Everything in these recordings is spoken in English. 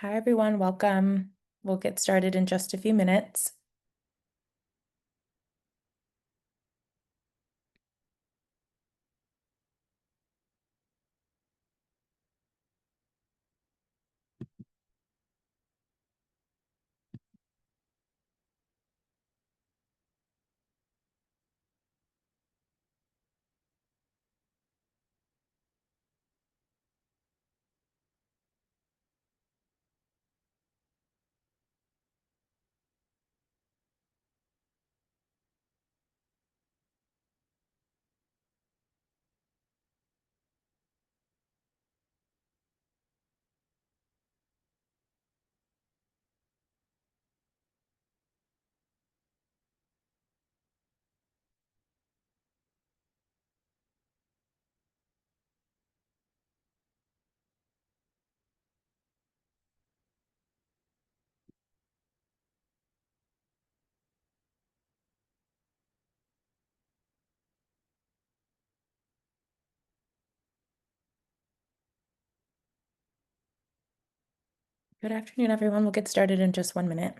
Hi, everyone. Welcome. We'll get started in just a few minutes. Good afternoon, everyone. We'll get started in just 1 minute.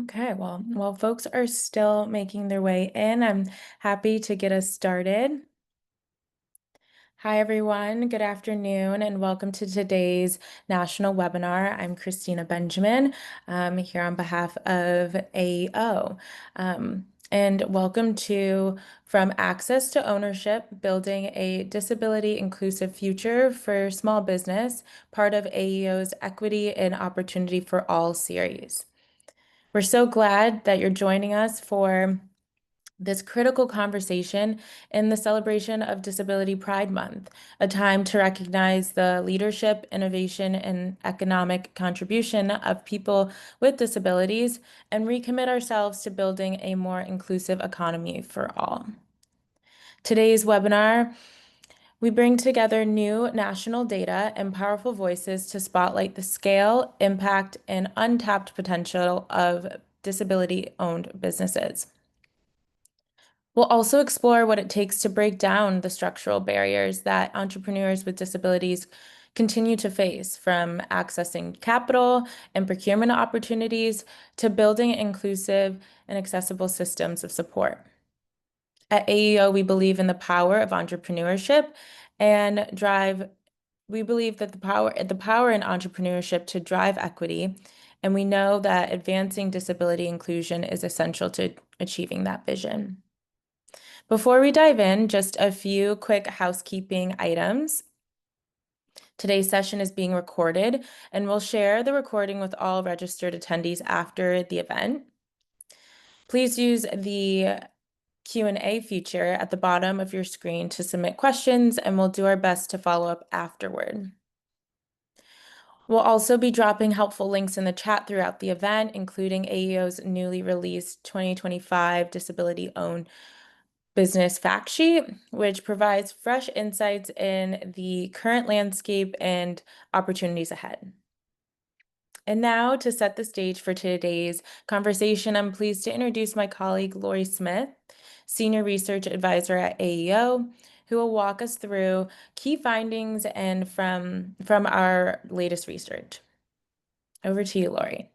Okay, well, while folks are still making their way in, I'm happy to get us started. Hi, everyone. Good afternoon, and welcome to today's national webinar. I'm Christina Benjamin, here on behalf of AEO. And welcome to From Access to Ownership, Building a Disability Inclusive Future for Small Business, part of AEO's Equity and Opportunity for All series. We're so glad that you're joining us for this critical conversation in the celebration of Disability Pride Month, a time to recognize the leadership, innovation, and economic contribution of people with disabilities and recommit ourselves to building a more inclusive economy for all. Today's webinar, we bring together new national data and powerful voices to spotlight the scale, impact, and untapped potential of disability-owned businesses. We'll also explore what it takes to break down the structural barriers that entrepreneurs with disabilities continue to face, from accessing capital and procurement opportunities to building inclusive and accessible systems of support. At AEO, we believe in the power of entrepreneurship and we believe that the power in entrepreneurship to drive equity, and we know that advancing disability inclusion is essential to achieving that vision. Before we dive in, just a few quick housekeeping items. Today's session is being recorded, and we'll share the recording with all registered attendees after the event. Please use the Q&A feature at the bottom of your screen to submit questions, and we'll do our best to follow up afterward. We'll also be dropping helpful links in the chat throughout the event, including AEO's newly released 2025 Disability-Owned Business Fact Sheet, which provides fresh insights in the current landscape and opportunities ahead. And now, to set the stage for today's conversation, I'm pleased to introduce my colleague, Lori Smith, Senior Research Advisor at AEO, who will walk us through key findings and from our latest research. Over to you, Lori.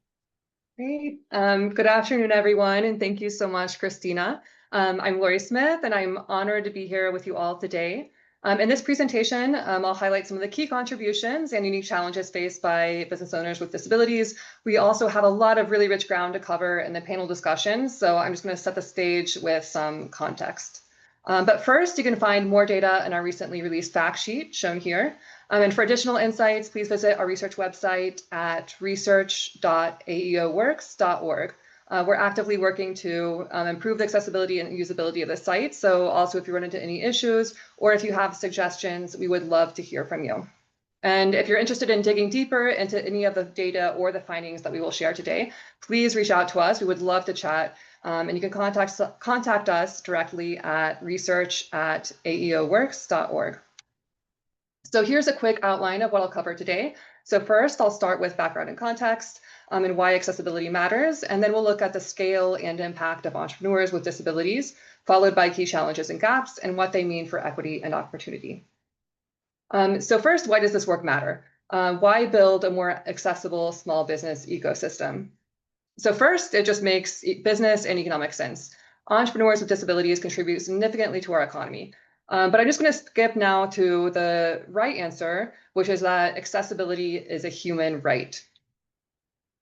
Great. Good afternoon, everyone, and thank you so much, Christina. I'm Lori Smith, and I'm honored to be here with you all today. In this presentation, I'll highlight some of the key contributions and unique challenges faced by business owners with disabilities. We also have a lot of really rich ground to cover in the panel discussion, so I'm just going to set the stage with some context. But first, you can find more data in our recently released fact sheet shown here. And for additional insights, please visit our research website at research.aeoworks.org. We're actively working to improve the accessibility and usability of the site. So also if you run into any issues or if you have suggestions, we would love to hear from you. And if you're interested in digging deeper into any of the data or the findings that we will share today, please reach out to us. We would love to chat. And you can contact us directly at research@aeoworks.org. So here's a quick outline of what I'll cover today. So first, I'll start with background and context and why accessibility matters. And then we'll look at the scale and impact of entrepreneurs with disabilities, followed by key challenges and gaps and what they mean for equity and opportunity. So first, why does this work matter? Why build a more accessible small business ecosystem? So first, it just makes business and economic sense. Entrepreneurs with disabilities contribute significantly to our economy. But I'm just going to skip now to the right answer, which is that accessibility is a human right.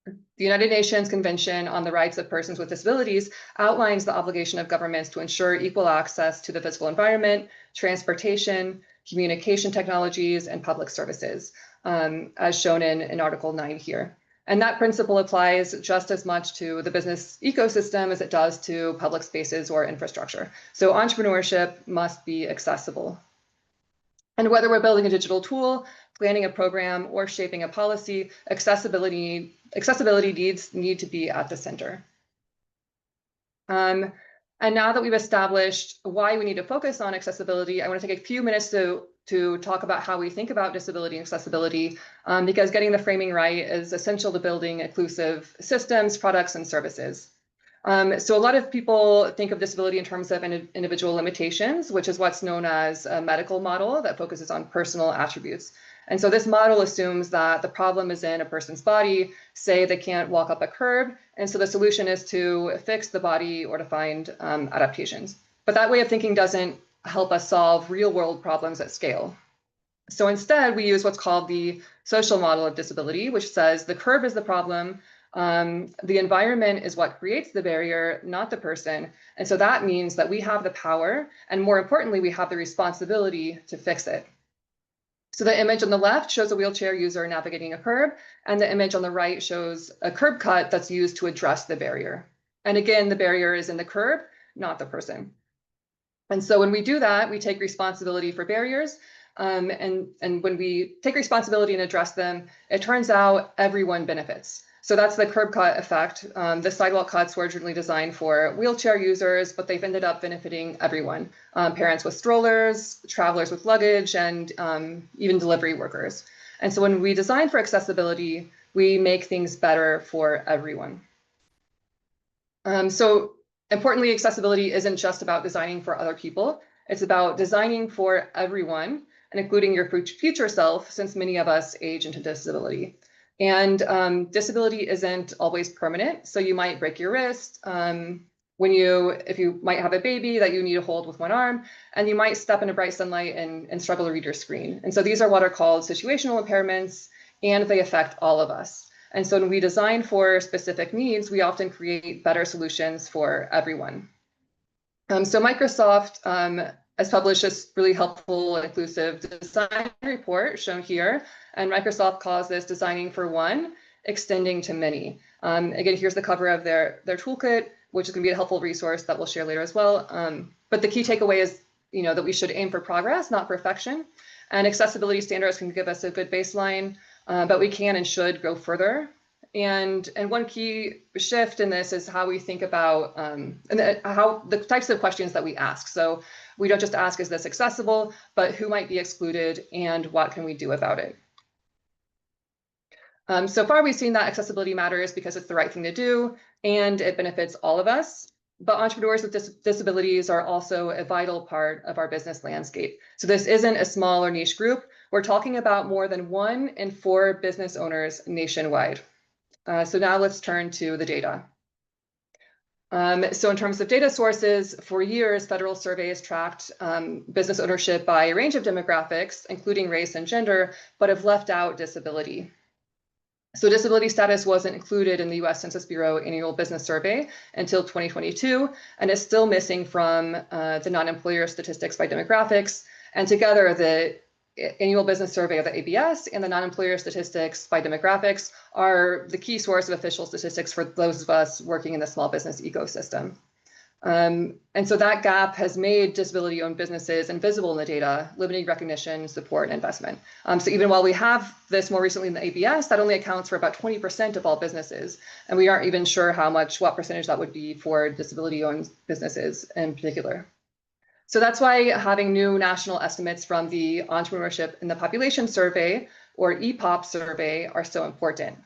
The United Nations Convention on the Rights of Persons with Disabilities outlines the obligation of governments to ensure equal access to the physical environment, transportation, communication technologies, and public services, as shown in Article 9 here. And that principle applies just as much to the business ecosystem as it does to public spaces or infrastructure. So entrepreneurship must be accessible. And whether we're building a digital tool, planning a program, or shaping a policy, accessibility needs need to be at the center. And now that we've established why we need to focus on accessibility, I want to take a few minutes to talk about how we think about disability and accessibility, because getting the framing right is essential to building inclusive systems, products, and services. So a lot of people think of disability in terms of individual limitations, which is what's known as a medical model that focuses on personal attributes. And so this model assumes that the problem is in a person's body, say they can't walk up a curb, and so the solution is to fix the body or to find adaptations. But that way of thinking doesn't help us solve real-world problems at scale. So instead, we use what's called the social model of disability, which says the curb is the problem, the environment is what creates the barrier, not the person. And so that means that we have the power, and more importantly, we have the responsibility to fix it. So the image on the left shows a wheelchair user navigating a curb, and the image on the right shows a curb cut that's used to address the barrier. And again, the barrier is in the curb, not the person. And so when we do that, we take responsibility for barriers. And when we take responsibility and address them, it turns out everyone benefits. So that's the curb cut effect. The sidewalk cuts were originally designed for wheelchair users, but they've ended up benefiting everyone. Parents with strollers, travelers with luggage, and even delivery workers. And so when we design for accessibility, we make things better for everyone. So importantly, accessibility isn't just about designing for other people. It's about designing for everyone, and including your future self, since many of us age into disability. And disability isn't always permanent. So you might break your wrist if you might have a baby that you need to hold with one arm, and you might step into bright sunlight and struggle to read your screen. And so these are what are called situational impairments, and they affect all of us. And so when we design for specific needs, we often create better solutions for everyone. So Microsoft has published this really helpful and inclusive design report shown here. And Microsoft calls this designing for one, extending to many. Again, here's the cover of their toolkit, which is going to be a helpful resource that we'll share later as well. But the key takeaway is, that we should aim for progress, not perfection. And accessibility standards can give us a good baseline, but we can and should go further. And one key shift in this is how we think about how the types of questions that we ask. So we don't just ask, is this accessible, but who might be excluded and what can we do about it? So far, we've seen that accessibility matters because it's the right thing to do and it benefits all of us. But entrepreneurs with disabilities are also a vital part of our business landscape. So this isn't a small or niche group. We're talking about more than 1 in 4 business owners nationwide. So now let's turn to the data. So in terms of data sources, for years, federal surveys tracked business ownership by a range of demographics, including race and gender, but have left out disability. So disability status wasn't included in the US Census Bureau annual business survey until 2022, and is still missing from the non-employer statistics by demographics. And together, the annual business survey of the ABS and the non-employer statistics by demographics are the key source of official statistics for those of us working in the small business ecosystem. And so that gap has made disability-owned businesses invisible in the data, limiting recognition, support, and investment. So even while we have this more recently in the ABS, that only accounts for about 20% of all businesses. And we aren't even sure what percentage that would be for disability-owned businesses in particular. So that's why having new national estimates from the Entrepreneurship in the Population Survey, or EPOP survey, are so important.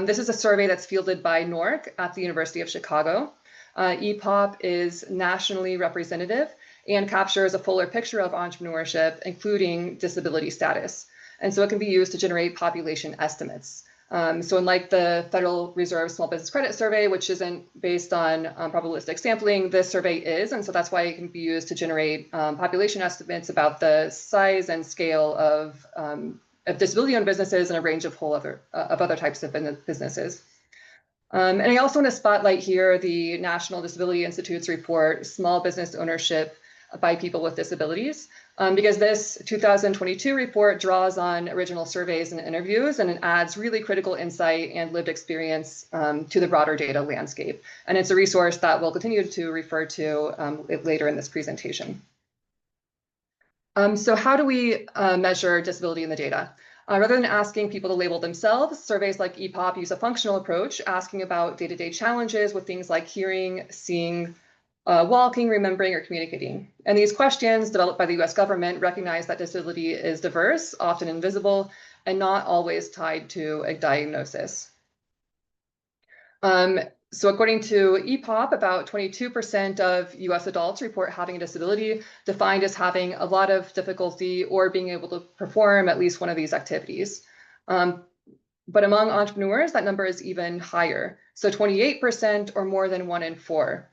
This is a survey that's fielded by NORC at the University of Chicago. EPOP is nationally representative and captures a fuller picture of entrepreneurship, including disability status. And so it can be used to generate population estimates. So unlike the Federal Reserve Small Business Credit Survey, which isn't based on probabilistic sampling, this survey is. And so that's why it can be used to generate population estimates about the size and scale of disability-owned businesses and a range of other types of businesses. And I also want to spotlight here the National Disability Institute's report, Small Business Ownership by People with Disabilities, because this 2022 report draws on original surveys and interviews, and it adds really critical insight and lived experience to the broader data landscape. And it's a resource that we'll continue to refer to later in this presentation. So how do we measure disability in the data? Rather than asking people to label themselves, surveys like EPOP use a functional approach, asking about day-to-day challenges with things like hearing, seeing, walking, remembering, or communicating. And these questions, developed by the US government, recognize that disability is diverse, often invisible, and not always tied to a diagnosis. So according to EPOP, about 22% of US adults report having a disability, defined as having a lot of difficulty or being able to perform at least one of these activities. But among entrepreneurs, that number is even higher. So 28% or more than 1 in 4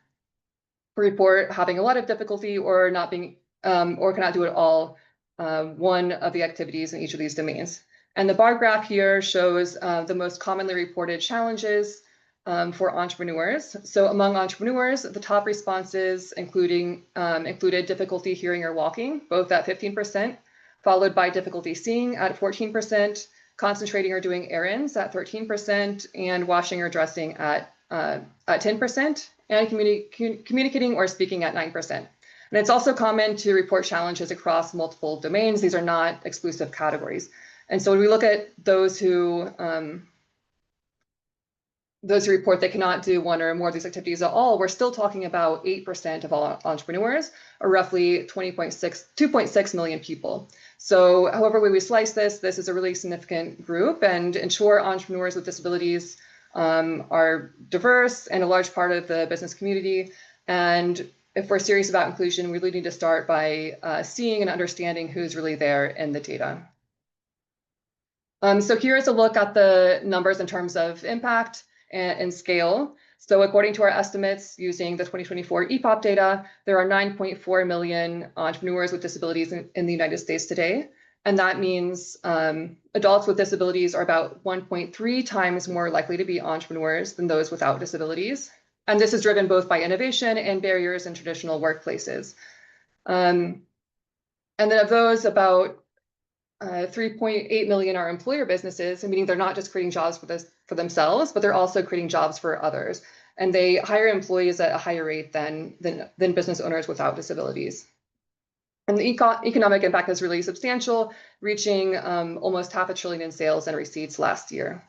report having a lot of difficulty or not being or cannot do it all one of the activities in each of these domains. And the bar graph here shows the most commonly reported challenges for entrepreneurs. So among entrepreneurs, the top responses included difficulty hearing or walking, both at 15%, followed by difficulty seeing at 14%, concentrating or doing errands at 13%, and washing or dressing at 10%, and communicating or speaking at 9%. And it's also common to report challenges across multiple domains. These are not exclusive categories. And so when we look at those who report they cannot do one or more of these activities at all, we're still talking about 8% of all entrepreneurs, or roughly 2.6 million people. So however we slice this is a really significant group, and ensure entrepreneurs with disabilities are diverse and a large part of the business community. And if we're serious about inclusion, we really need to start by seeing and understanding who's really there in the data. So here's a look at the numbers in terms of impact and scale. So according to our estimates using the 2024 EPOP data, there are 9.4 million entrepreneurs with disabilities in the United States today. And that means adults with disabilities are about 1.3 times more likely to be entrepreneurs than those without disabilities. And this is driven both by innovation and barriers in traditional workplaces. And then of those, about 3.8 million are employer businesses, meaning they're not just creating jobs for themselves, but they're also creating jobs for others. And they hire employees at a higher rate than business owners without disabilities. And the economic impact is really substantial, reaching almost $500 billion in sales and receipts last year.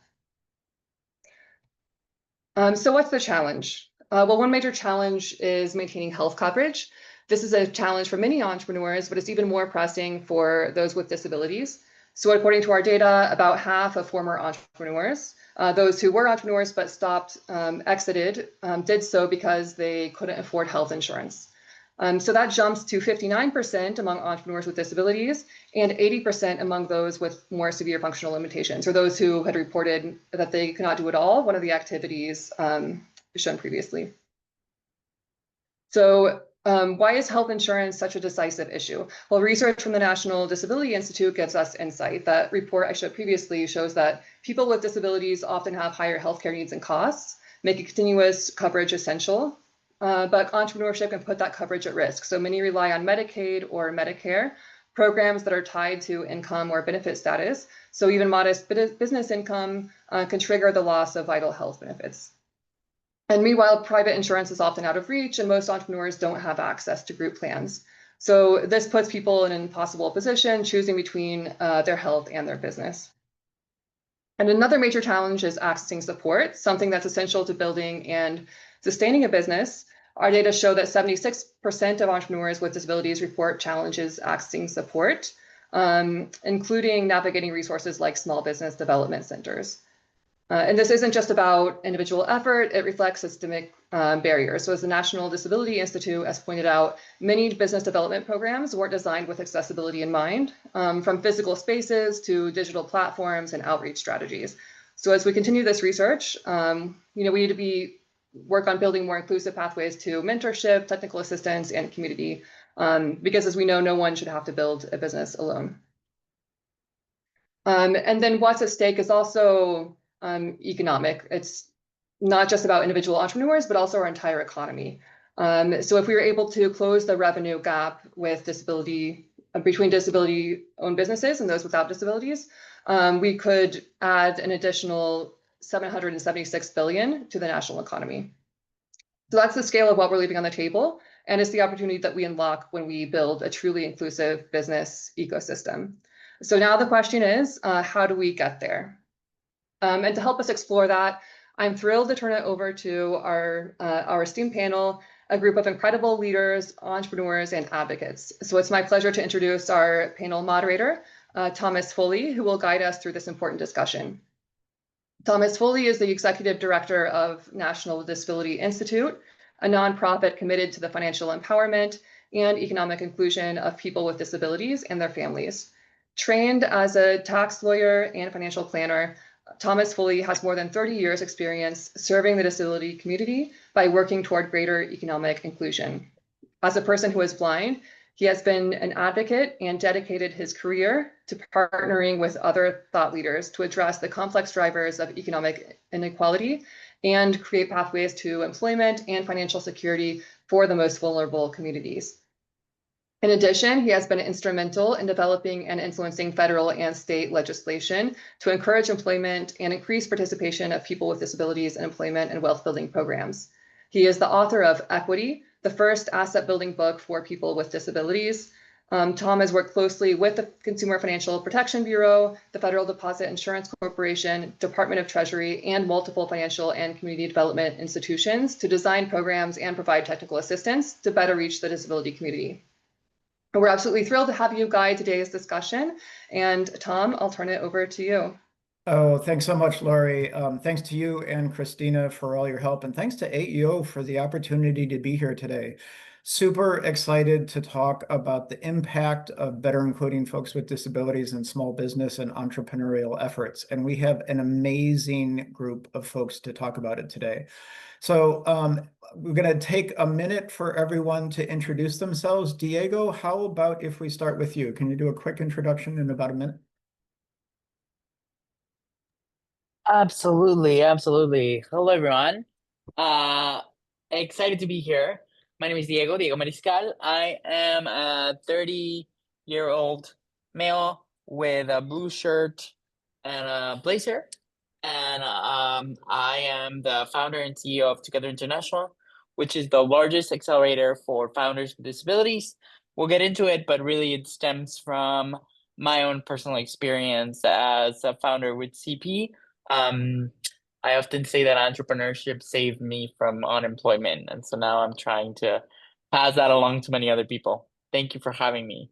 So what's the challenge? Well, one major challenge is maintaining health coverage. This is a challenge for many entrepreneurs, but it's even more pressing for those with disabilities. So according to our data, about half of former entrepreneurs, those who were entrepreneurs but exited, did so because they couldn't afford health insurance. So that jumps to 59% among entrepreneurs with disabilities and 80% among those with more severe functional limitations, or those who had reported that they cannot do it all, one of the activities shown previously. So Why is health insurance such a decisive issue? Well, research from the National Disability Institute gives us insight. That report I showed previously shows that people with disabilities often have higher healthcare needs and costs, making continuous coverage essential. But entrepreneurship can put that coverage at risk. So many rely on Medicaid or Medicare, programs that are tied to income or benefit status. So even modest business income can trigger the loss of vital health benefits. And meanwhile, private insurance is often out of reach, and most entrepreneurs don't have access to group plans. So this puts people in an impossible position, choosing between their health and their business. And another major challenge is accessing support, something that's essential to building and sustaining a business. Our data show that 76% of entrepreneurs with disabilities report challenges accessing support, including navigating resources like small business development centers. And this isn't just about individual effort, it reflects systemic barriers. So as the National Disability Institute has pointed out, many business development programs weren't designed with accessibility in mind, from physical spaces to digital platforms and outreach strategies. So as we continue this research, we need to work on building more inclusive pathways to mentorship, technical assistance, and community, because as we know, no one should have to build a business alone. And then what's at stake is also economic. It's not just about individual entrepreneurs, but also our entire economy. So if we were able to close the revenue gap with between disability-owned businesses and those without disabilities, we could add an additional 776 billion to the national economy. So that's the scale of what we're leaving on the table, and it's the opportunity that we unlock when we build a truly inclusive business ecosystem. So now the question is, how do we get there? And to help us explore that, I'm thrilled to turn it over to our esteemed panel, a group of incredible leaders, entrepreneurs, and advocates. So it's my pleasure to introduce our panel moderator, Thomas Foley, who will guide us through this important discussion. Thomas Foley is the Executive Director of National Disability Institute, a nonprofit committed to the financial empowerment and economic inclusion of people with disabilities and their families. Trained as a tax lawyer and financial planner, Thomas Foley has more than 30 years experience serving the disability community by working toward greater economic inclusion. As a person who is blind, he has been an advocate and dedicated his career to partnering with other thought leaders to address the complex drivers of economic inequality and create pathways to employment and financial security for the most vulnerable communities. In addition, he has been instrumental in developing and influencing federal and state legislation to encourage employment and increase participation of people with disabilities in employment and wealth building programs. He is the author of Equity, the first asset building book for people with disabilities. Tom has worked closely with the Consumer Financial Protection Bureau, the Federal Deposit Insurance Corporation, Department of Treasury, and multiple financial and community development institutions to design programs and provide technical assistance to better reach the disability community. We're absolutely thrilled to have you guide today's discussion. And Tom, I'll turn it over to you. Oh, thanks so much, Lori. Thanks to you and Christina for all your help, and thanks to AEO for the opportunity to be here today. Super excited to talk about the impact of better including folks with disabilities in small business and entrepreneurial efforts. And we have an amazing group of folks to talk about it today. So we're going to take a minute for everyone to introduce themselves. Diego, how about if we start with you? Can you do a quick introduction in about a minute? Absolutely, absolutely. Hello, everyone. Uh, Excited to be here. My name is Diego Mariscal. I am a 30-year-old male with a blue shirt and a blazer. And I am the founder and CEO of Together International, which is the largest accelerator for founders with disabilities. We'll get into it, but really it stems from my own personal experience as a founder with CP. I often say that entrepreneurship saved me from unemployment, and so now I'm trying to pass that along to many other people. Thank you for having me.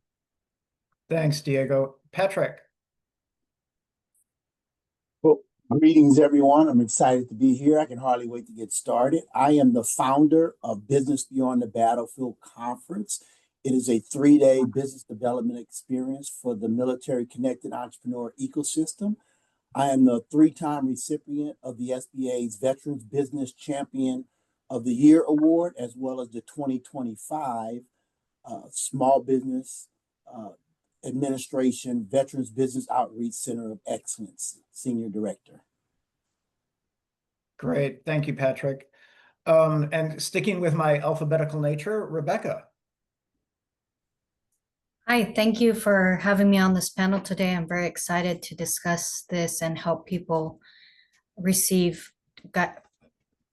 Thanks, Diego. Patrick. Well, greetings, everyone. I'm excited to be here. I can hardly wait to get started. I am the founder of Business Beyond the Battlefield Conference. It is a 3-day business development experience for the military-connected entrepreneur ecosystem. I am the 3-time recipient of the SBA's Veterans Business Champion of the Year Award, as well as the 2025 Small Business Administration Veterans Business Outreach Center of Excellence Senior Director. Great. Thank you, Patrick. And sticking with my alphabetical nature, Rebecca. Hi, thank you for having me on this panel today. I'm very excited to discuss this and help people receive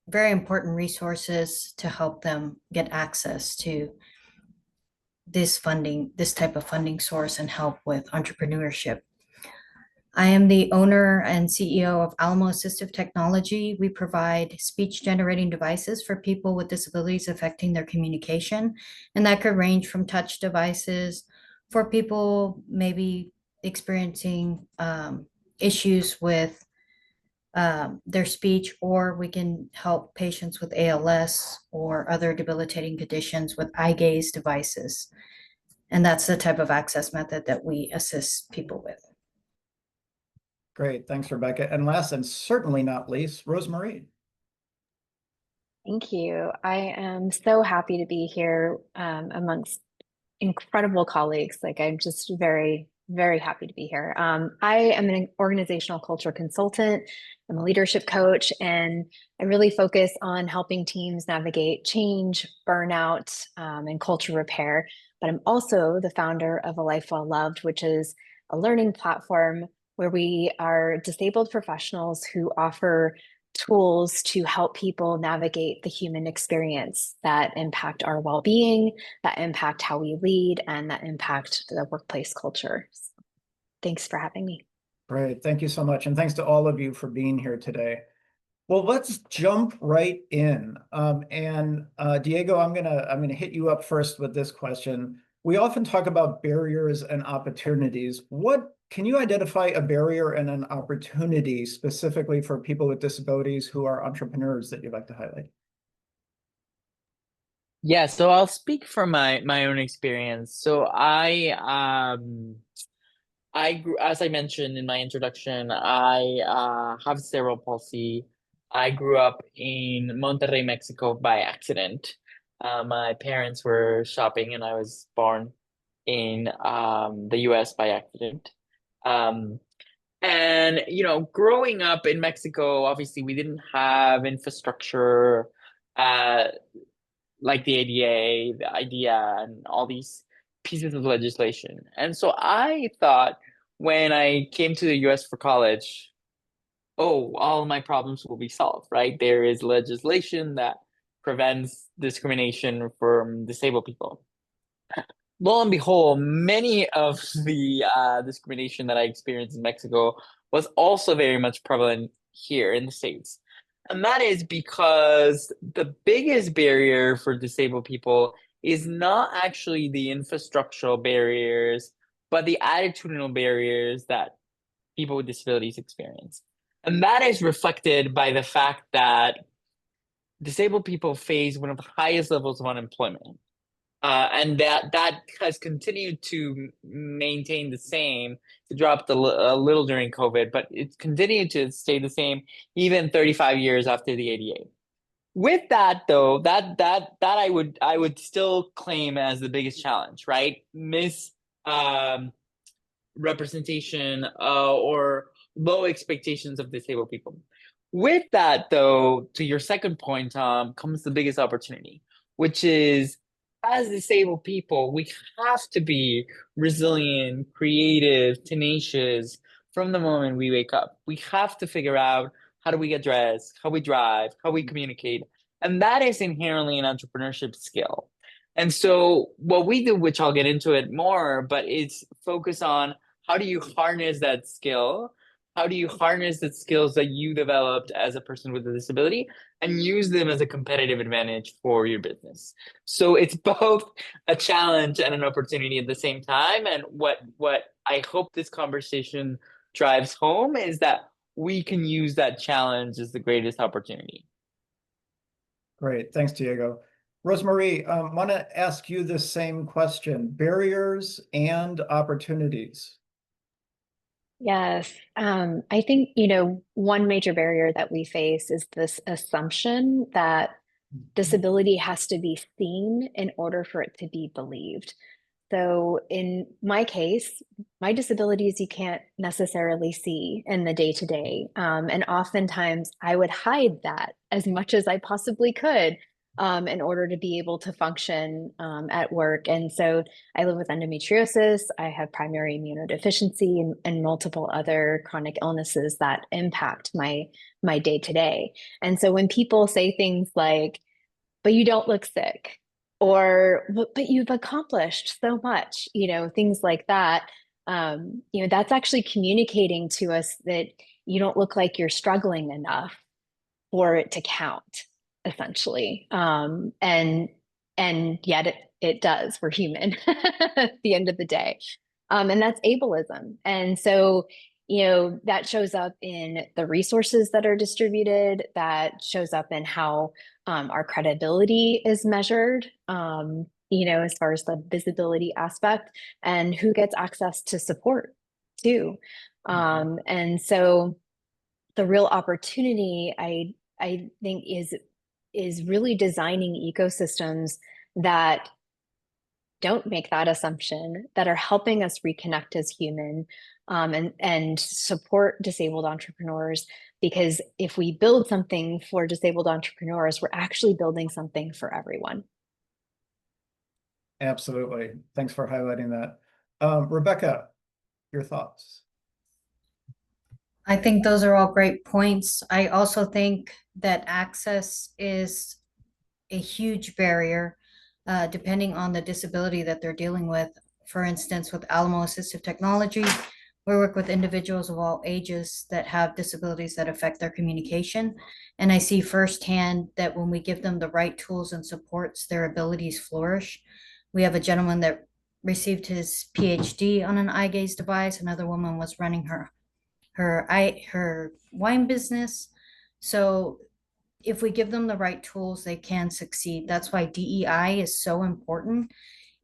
very important resources to help them get access to this funding, this type of funding source, and help with entrepreneurship. I am the owner and CEO of Alamo Assistive Technology. We provide speech generating devices for people with disabilities affecting their communication, and that could range from touch devices for people maybe experiencing issues with their speech, or we can help patients with ALS or other debilitating conditions with eye gaze devices. And that's the type of access method that we assist people with. Great. Thanks, Rebecca. And last and certainly not least, Rosemarie. Thank you. I am so happy to be here amongst incredible colleagues. Like, I'm just very, very happy to be here. I am an organizational culture consultant. I'm a leadership coach, and I really focus on helping teams navigate change, burnout, and culture repair. But I'm also the founder of A Life Well Loved, which is a learning platform where we are disabled professionals who offer tools to help people navigate the human experience that impact our well-being, that impact how we lead, and that impact the workplace culture. Thanks for having me. Great. Thank you so much. And thanks to all of you for being here today. Well, let's jump right in. Diego, I'm gonna hit you up first with this question. We often talk about barriers and opportunities. What can you identify a barrier and an opportunity specifically for people with disabilities who are entrepreneurs that you'd like to highlight? Yeah, so I'll speak from my own experience. So I grew, as I mentioned in my introduction, I have cerebral palsy. I grew up in Monterrey, Mexico by accident. My parents were shopping and I was born in the US by accident. And growing up in Mexico, obviously we didn't have infrastructure like the ADA, the IDEA, and all these pieces of legislation. And so I thought when I came to the US for college, oh, all my problems will be solved, right? There is legislation that prevents discrimination from disabled people. Lo and behold, many of the discrimination that I experienced in Mexico was also very much prevalent here in the States. And that is because the biggest barrier for disabled people is not actually the infrastructural barriers, but the attitudinal barriers that people with disabilities experience. And that is reflected by the fact that disabled people face one of the highest levels of unemployment. And that has continued to maintain the same. It dropped a little during COVID, but it's continued to stay the same even 35 years after the ADA. With that, though, that I would still claim as the biggest challenge, right? Representation or low expectations of disabled people. With that, though, to your second point, comes the biggest opportunity, which is as disabled people, we have to be resilient, creative, tenacious from the moment we wake up. We have to figure out how do we get dressed, how we drive, how we communicate. And that is inherently an entrepreneurship skill. And so what we do, which I'll get into it more, but it's focus on how do you harness that skill? How do you harness the skills that you developed as a person with a disability and use them as a competitive advantage for your business? So it's both a challenge and an opportunity at the same time. And what I hope this conversation drives home is that we can use that challenge as the greatest opportunity. Great. Thanks, Diego. Rosemarie, want to ask you the same question, barriers and opportunities. Yes. I think, one major barrier that we face is this assumption that disability has to be seen in order for it to be believed. So in my case, my disabilities you can't necessarily see in the day-to-day. And oftentimes I would hide that as much as I possibly could in order to be able to function at work. And so I live with endometriosis, I have primary immunodeficiency and multiple other chronic illnesses that impact my day-to-day. And so when people say things like, but you don't look sick, or but you've accomplished so much, things like that, that's actually communicating to us that you don't look like you're struggling enough for it to count, essentially. And yet it does. We're human at the end of the day. And that's ableism. And so that shows up in the resources that are distributed, that shows up in how our credibility is measured, as far as the visibility aspect, and who gets access to support too. And so the real opportunity, I think, is really designing ecosystems that don't make that assumption, that are helping us reconnect as human, and support disabled entrepreneurs. Because if we build something for disabled entrepreneurs, we're actually building something for everyone. Absolutely. Thanks for highlighting that. Rebecca, your thoughts? I think those are all great points. I also think that access is a huge barrier, depending on the disability that they're dealing with. For instance, with Alamo Assistive Technology, we work with individuals of all ages that have disabilities that affect their communication. And I see firsthand that when we give them the right tools and supports, their abilities flourish. We have a gentleman that received his PhD on an eye gaze device. Another woman was running her wine business. So if we give them the right tools, they can succeed. That's why DEI is so important.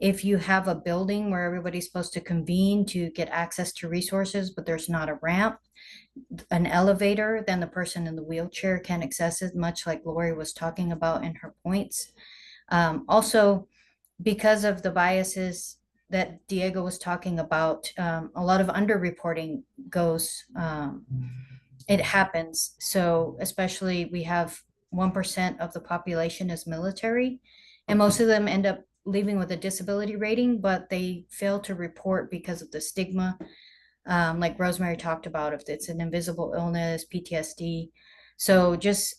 If you have a building where everybody's supposed to convene to get access to resources, but there's not a ramp, an elevator, then the person in the wheelchair can't access it, much like Lori was talking about in her points. Also, because of the biases that Diego was talking about, a lot of underreporting goes, it happens. So especially we have 1% of the population is military, and most of them end up leaving with a disability rating, but they fail to report because of the stigma. Like Rosemary talked about, if it's an invisible illness, PTSD. So just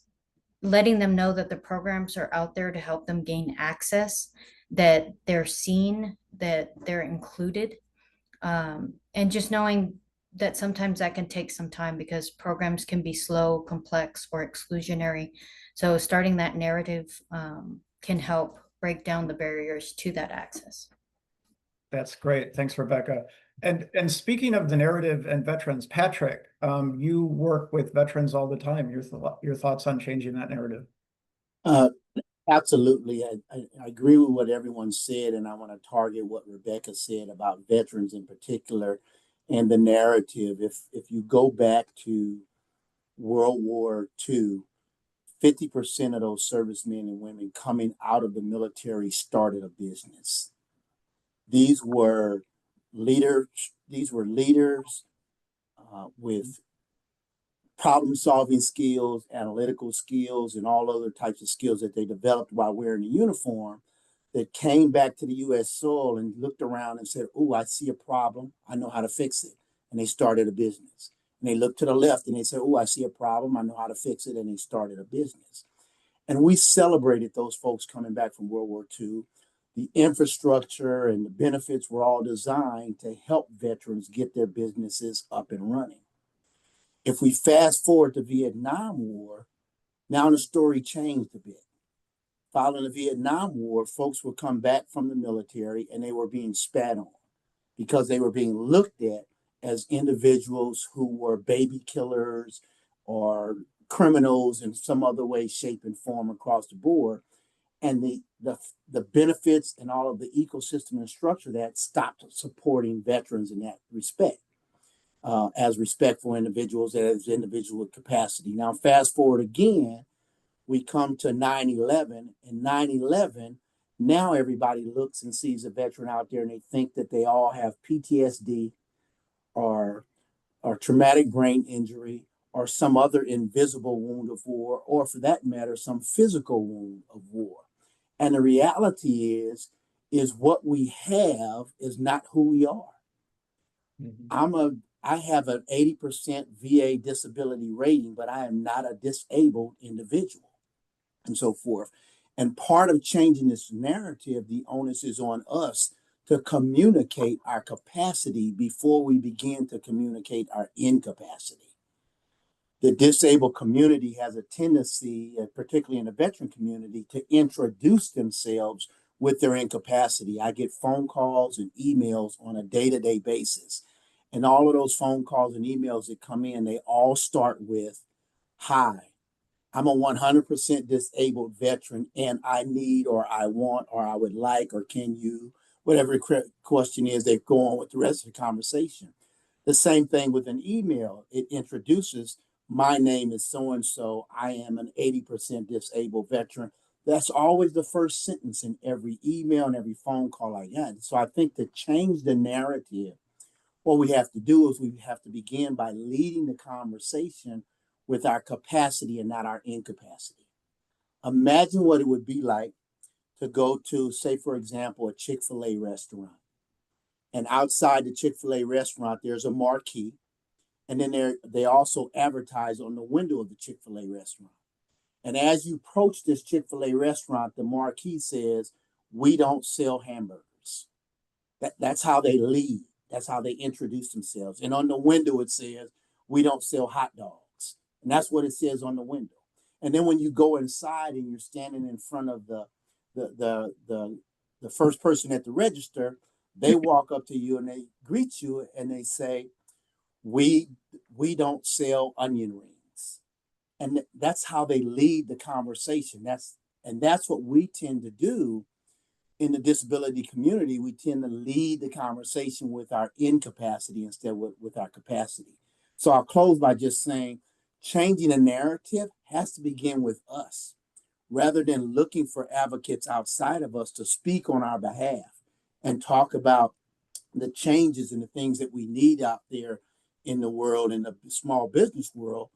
letting them know that the programs are out there to help them gain access, that they're seen, that they're included, and just knowing that sometimes that can take some time because programs can be slow, complex, or exclusionary. So starting that narrative can help break down the barriers to that access. That's great. Thanks, Rebecca. And speaking of the narrative and veterans, Patrick, you work with veterans all the time. Your thoughts on changing that narrative? Absolutely. I agree with what everyone said, and I want to target what Rebecca said about veterans in particular and the narrative. If you go back to World War II, 50% of those servicemen and women coming out of the military started a business. These were leaders with problem-solving skills, analytical skills, and all other types of skills that they developed while wearing a uniform, that came back to the U.S. soil and looked around and said, oh, I see a problem. I know how to fix it. And they started a business. And they looked to the left and they said, oh, I see a problem. I know how to fix it. And they started a business. And we celebrated those folks coming back from World War II. The infrastructure and the benefits were all designed to help veterans get their businesses up and running. If we fast forward to Vietnam War, now the story changed a bit. Following the Vietnam War, folks would come back from the military and they were being spat on because they were being looked at as individuals who were baby killers or criminals in some other way, shape, and form across the board. And the benefits and all of the ecosystem and structure that stopped supporting veterans in that respect. As respectful individuals, as individuals with capacity. Now, fast forward again, We come to 9/11, and 9/11, now everybody looks and sees a veteran out there and they think that they all have PTSD or traumatic brain injury or some other invisible wound of war, or for that matter, some physical wound of war. And the reality is what we have is not who we are. I have an 80% VA disability rating, but I am not a disabled individual, and so forth. And part of changing this narrative, the onus is on us to communicate our capacity before we begin to communicate our incapacity. The disabled community has a tendency, particularly in the veteran community, to introduce themselves with their incapacity. I get phone calls and emails on a day-to-day basis. And all of those phone calls and emails that come in, they all start with, "Hi, I'm a 100% disabled veteran and I need, or I want, or I would like, or can you," whatever question is, they go on with the rest of the conversation. The same thing with an email. It introduces, "My name is so-and-so. I am an 80% disabled veteran." That's always the first sentence in every email and every phone call I get. So I think to change the narrative, what we have to do is we have to begin by leading the conversation with our capacity and not our incapacity. Imagine what it would be like to go to, say, for example, a Chick-fil-A restaurant. And outside the Chick-fil-A restaurant, there's a marquee. And then they also advertise on the window of the Chick-fil-A restaurant. And as you approach this Chick-fil-A restaurant, the marquee says, "We don't sell hamburgers." That's how they lead. That's how they introduce themselves. And on the window, it says, "We don't sell hot dogs." And that's what it says on the window. And then when you go inside and you're standing in front of the first person at the register, they walk up to you and they greet you and they say, we don't sell onion rings." And that's how they lead the conversation. That's what we tend to do in the disability community. We tend to lead the conversation with our incapacity instead with our capacity. So I'll close by just saying, changing a narrative has to begin with us, rather than looking for advocates outside of us to speak on our behalf and talk about the changes and the things that we need out there in the world, in the small business world.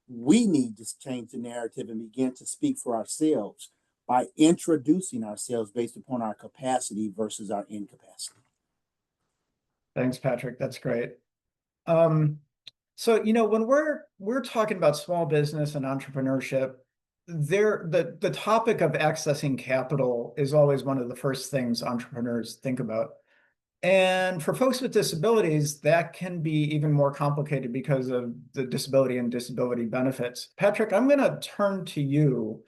We need to change the narrative and begin to speak for ourselves by introducing ourselves based upon our capacity versus our incapacity. Thanks, Patrick. That's great. So, when we're talking about small business and entrepreneurship, the topic of accessing capital is always one of the first things entrepreneurs think about. And for folks with disabilities, that can be even more complicated because of the disability and disability benefits. Patrick, I'm going to turn to you.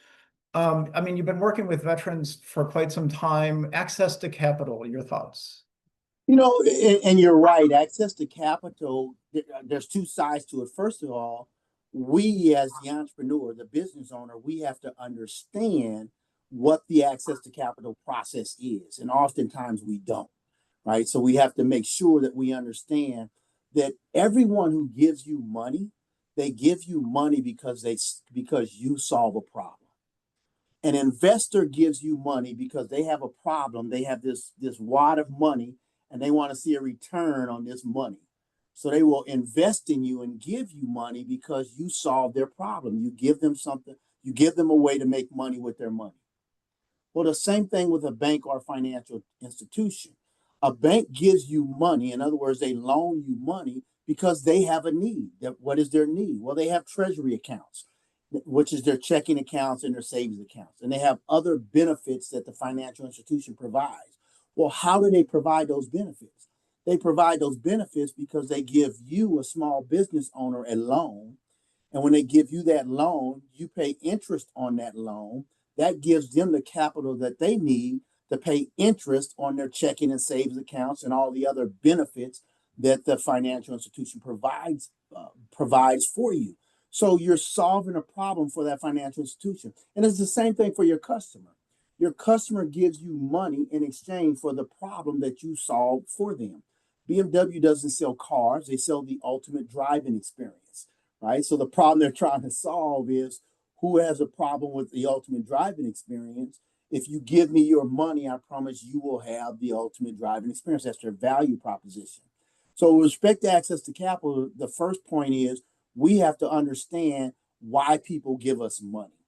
You've been working with veterans for quite some time. Access to capital, your thoughts? And you're right. Access to capital, there's two sides to it. First of all, we as the entrepreneur, the business owner, we have to understand what the access to capital process is. And oftentimes we don't, right? So we have to make sure that we understand that everyone who gives you money, they give you money because you solve a problem. An investor gives you money because they have a problem. They have this wad of money and they want to see a return on this money. So they will invest in you and give you money because you solve their problem. You give them something, you give them a way to make money with their money. Well, the same thing with a bank or financial institution. A bank gives you money. In other words, they loan you money because they have a need. What is their need? Well, they have treasury accounts, which is their checking accounts and their savings accounts. And they have other benefits that the financial institution provides. Well, how do they provide those benefits? They provide those benefits because they give you, a small business owner, a loan. And when they give you that loan, you pay interest on that loan. That gives them the capital that they need to pay interest on their checking and savings accounts and all the other benefits that the financial institution provides for you. So you're solving a problem for that financial institution. And it's the same thing for your customer. Your customer gives you money in exchange for the problem that you solve for them. BMW doesn't sell cars, they sell the ultimate driving experience, right? So the problem they're trying to solve is, who has a problem with the ultimate driving experience? If you give me your money, I promise you will have the ultimate driving experience. That's their value proposition. So, with respect to access to capital, the first point is we have to understand why people give us money,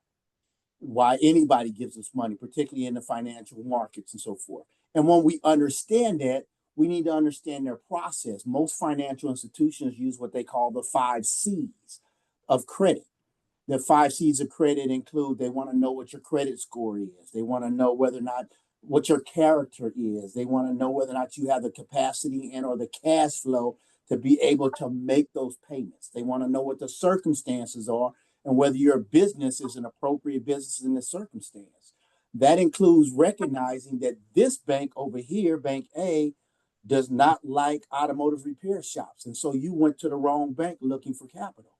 why anybody gives us money, particularly in the financial markets and so forth. And when we understand that, we need to understand their process. Most financial institutions use what they call the 5 C's of credit. The 5 C's of credit include they want to know what your credit score is. They want to know whether or not what your character is. They want to know whether or not you have the capacity and or the cash flow to be able to make those payments. They want to know what the circumstances are and whether your business is an appropriate business in this circumstance. That includes recognizing that this bank over here, Bank A, does not like automotive repair shops. And so you went to the wrong bank looking for capital.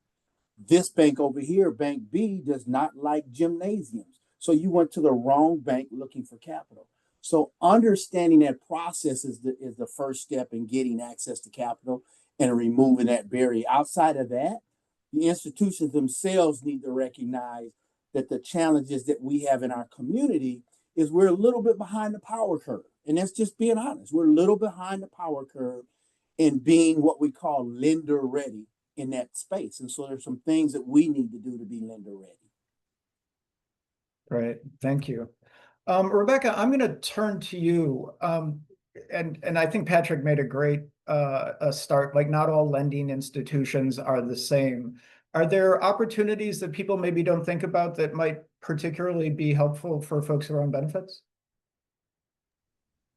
This bank over here, Bank B, does not like gymnasiums. So you went to the wrong bank looking for capital. So understanding that process is the first step in getting access to capital and removing that barrier. Outside of that, the institutions themselves need to recognize that the challenges that we have in our community is we're a little bit behind the power curve. And that's just being honest. We're a little behind the power curve in being what we call lender ready in that space. And so there's some things that we need to do to be lender ready. Great, thank you. Rebecca, I'm going to turn to you. And I think Patrick made a great start. Like, not all lending institutions are the same. Are there opportunities that people maybe don't think about that might particularly be helpful for folks who are on benefits?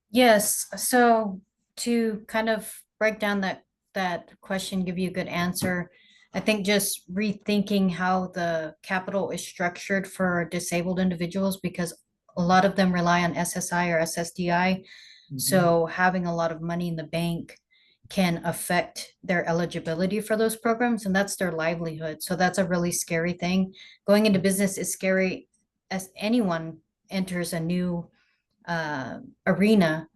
Yes, so to kind of break down that question, give you a good answer, I think just rethinking how the capital is structured for disabled individuals, because a lot of them rely on SSI or SSDI. So having a lot of money in the bank can affect their eligibility for those programs, and that's their livelihood. So that's a really scary thing. Going into business is scary as anyone enters a new arena,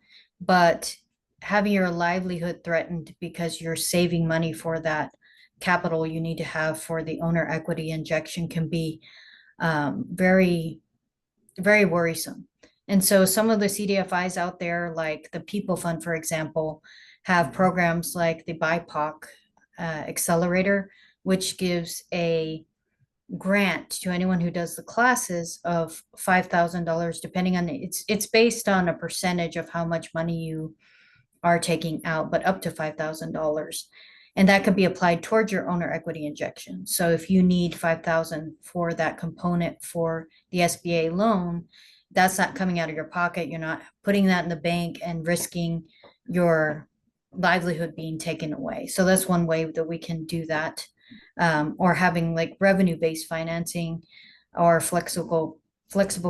but having your livelihood threatened because you're saving money for that capital you need to have for the owner equity injection can be very, very worrisome. And so some of the CDFIs out there, like the People Fund, for example, have programs like the BIPOC Accelerator, which gives a grant to anyone who does the classes of $5,000, depending on it's based on a percentage of how much money you are taking out, but up to $5,000. And that could be applied towards your owner equity injection. So if you need 5,000 for that component for the SBA loan, that's not coming out of your pocket. You're not putting that in the bank and risking your livelihood being taken away. So that's one way that we can do that. Or having like revenue-based financing or flexible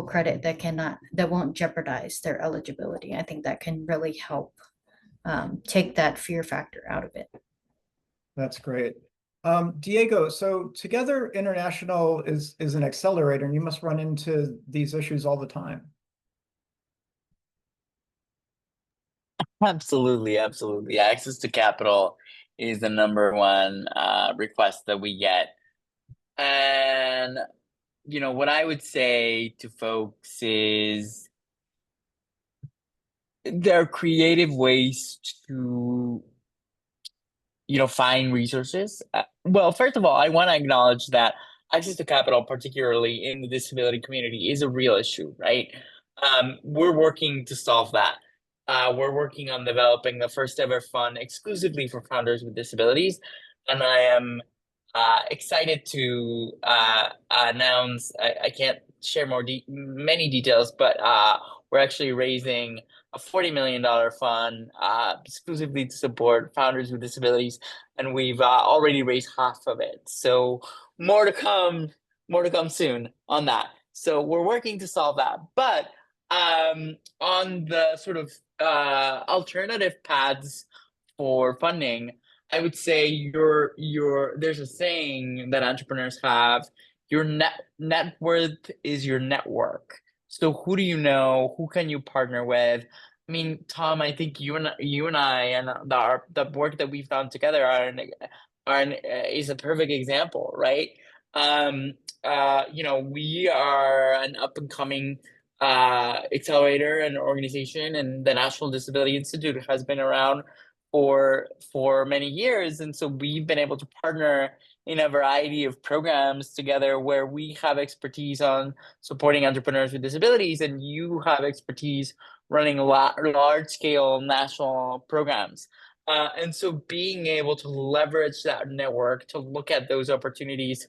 credit that won't jeopardize their eligibility. I think that can really help take that fear factor out of it. That's great. Diego, so Together International is an accelerator, and you must run into these issues all the time. Absolutely, absolutely. Access to capital is the number one request that we get. And, what I would say to folks is there are creative ways to, find resources. Well, first of all, I want to acknowledge that access to capital, particularly in the disability community, is a real issue, right? We're working to solve that. We're working on developing the first ever fund exclusively for founders with disabilities. And I am excited to announce, I can't share many details, but we're actually raising a $40 million fund exclusively to support founders with disabilities. And we've already raised half of it. So more to come soon on that. So we're working to solve that. But on the sort of alternative paths for funding, I would say there's a saying that entrepreneurs have: your net worth is your network. So who do you know? Who can you partner with? I mean, Tom, I think you and I and the work that we've done together is a perfect example, right? we are an up and coming accelerator and organization, and the National Disability Institute has been around for many years, and so we've been able to partner in a variety of programs together where we have expertise on supporting entrepreneurs with disabilities, and you have expertise running large scale national programs. And so being able to leverage that network to look at those opportunities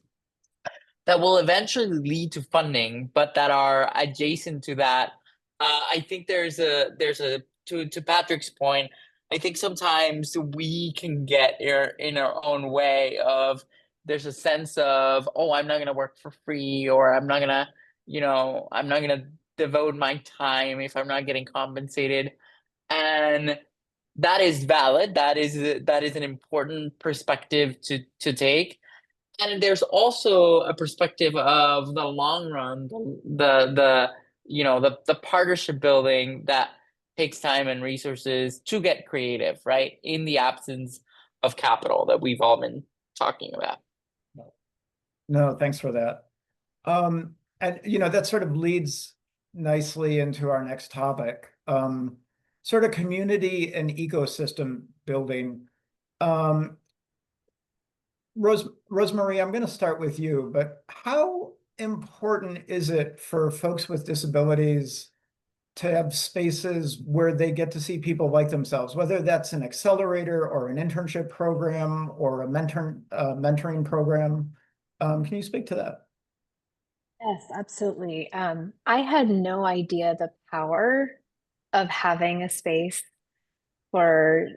that will eventually lead to funding, but that are adjacent to that. I think there's a to Patrick's point. I think sometimes we can get in our own way of there's a sense of, oh, I'm not going to work for free, or I'm not going to, I'm not going to devote my time if I'm not getting compensated. And that is valid. That is an important perspective to take. And there's also a perspective of the long run, the partnership building that takes time and resources to get creative, right? In the absence of capital that we've all been talking about. No, thanks for that. And that sort of leads nicely into our next topic, sort of community and ecosystem building. Rosemary, I'm going to start with you, but how important is it for folks with disabilities to have spaces where they get to see people like themselves, whether that's an accelerator or an internship program or a mentoring program? Can you speak to that? Yes, absolutely. I had no idea the power of having a space for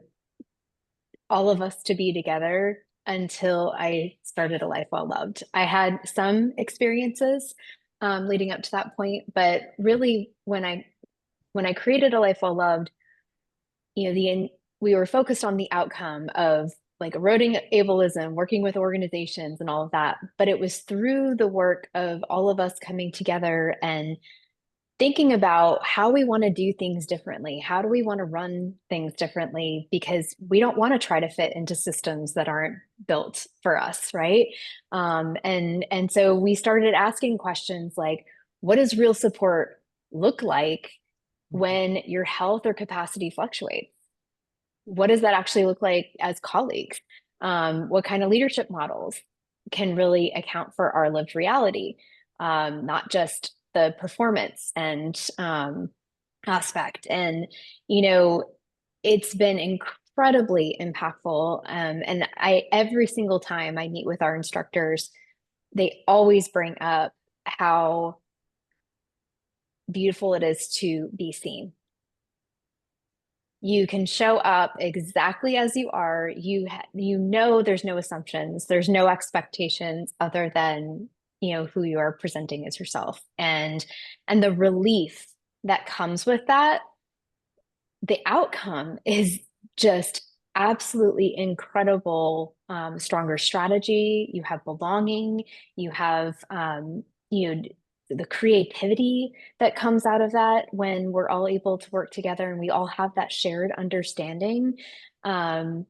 all of us to be together until I started A Life Well Loved. I had some experiences leading up to that point, but really when I created A Life Well Loved, we were focused on the outcome of like eroding ableism, working with organizations and all of that. But it was through the work of all of us coming together and thinking about how we want to do things differently. How do we want to run things differently? Because we don't want to try to fit into systems that aren't built for us, right? And so we started asking questions like, what does real support look like when your health or capacity fluctuates? What does that actually look like as colleagues? What kind of leadership models can really account for our lived reality, not just the performance and aspect. And, it's been incredibly impactful. And every single time I meet with our instructors, they always bring up how beautiful it is to be seen. You can show up exactly as you are. There's no assumptions, there's no expectations other than who you are presenting as yourself, and the relief that comes with that. The outcome is just absolutely incredible. Stronger strategy, you have belonging, you have the creativity that comes out of that when we're all able to work together and we all have that shared understanding. Being